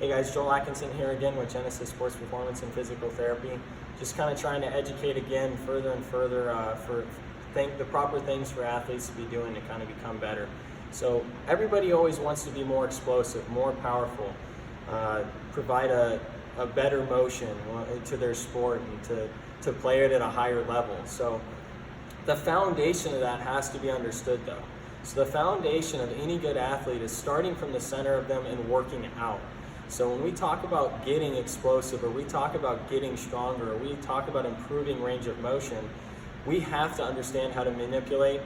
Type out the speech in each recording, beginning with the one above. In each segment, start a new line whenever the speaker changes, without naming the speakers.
Hey guys, Joel Atkinson here again with Genesis Sports Performance and Physical Therapy. Just kind of trying to educate again further and further for the proper things for athletes to be doing to kind of become better. So everybody always wants to be more explosive, more powerful, provide a better motion to their sport and to play it at a higher level. So the foundation of that has to be understood though. So the foundation of any good athlete is starting from the center of them and working out. So when we talk about getting explosive, or we talk about getting stronger, or we talk about improving range of motion, we have to understand how to manipulate,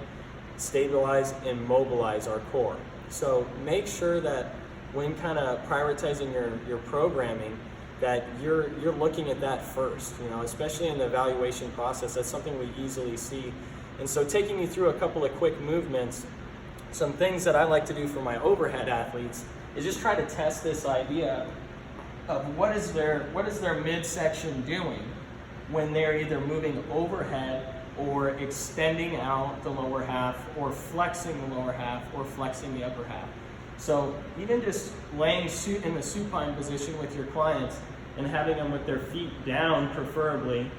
stabilize, and mobilize our core. So make sure that when kind of prioritizing your programming, that you're looking at that first, especially in the evaluation process. That's something we easily see. And so taking you through a couple of quick movements, some things that I like to do for my overhead athletes is just try to test this idea of what is their midsection doing when they're either moving overhead or extending out the lower half, or flexing the lower half, or flexing the upper half. So even just laying in the supine position with your clients and having them with their feet down preferably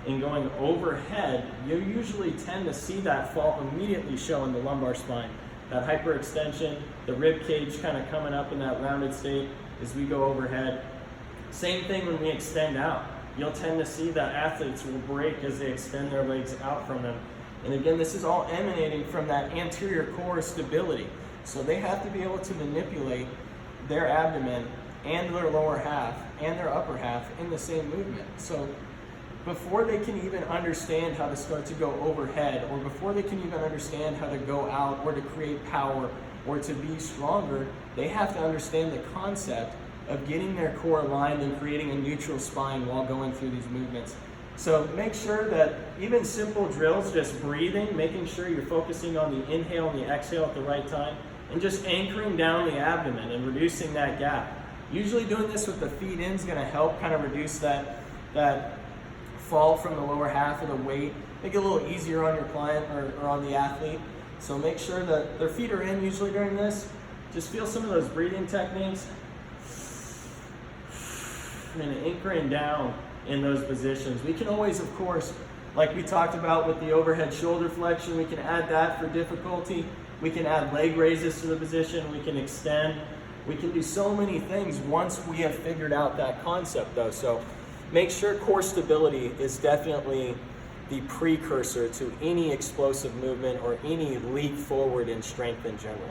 and going overhead, you usually tend to see that fall immediately show in the lumbar spine. That hyperextension, the rib cage kind of coming up in that rounded state as we go overhead. Same thing when we extend out. You'll tend to see that athletes will break as they extend their legs out from them. And again, this is all emanating from that anterior core stability. So they have to be able to manipulate their abdomen and their lower half and their upper half in the same movement. So before they can even understand how to start to go overhead, or before they can even understand how to go out or to create power or to be stronger, they have to understand the concept of getting their core aligned and creating a neutral spine while going through these movements. So make sure that even simple drills, just breathing, making sure you're focusing on the inhale and the exhale at the right time, and just anchoring down the abdomen and reducing that gap. Usually doing this with the feet in is going to help kind of reduce that fall from the lower half of the weight, make it a little easier on your client or on the athlete. So make sure that their feet are in usually during this. Just feel some of those breathing techniques and anchoring down in those positions. We can always, of course, like we talked about with the overhead shoulder flexion, we can add that for difficulty. We can add leg raises to the position. We can extend. We can do so many things once we have figured out that concept though. So make sure core stability is definitely the precursor to any explosive movement or any leap forward in strength in general.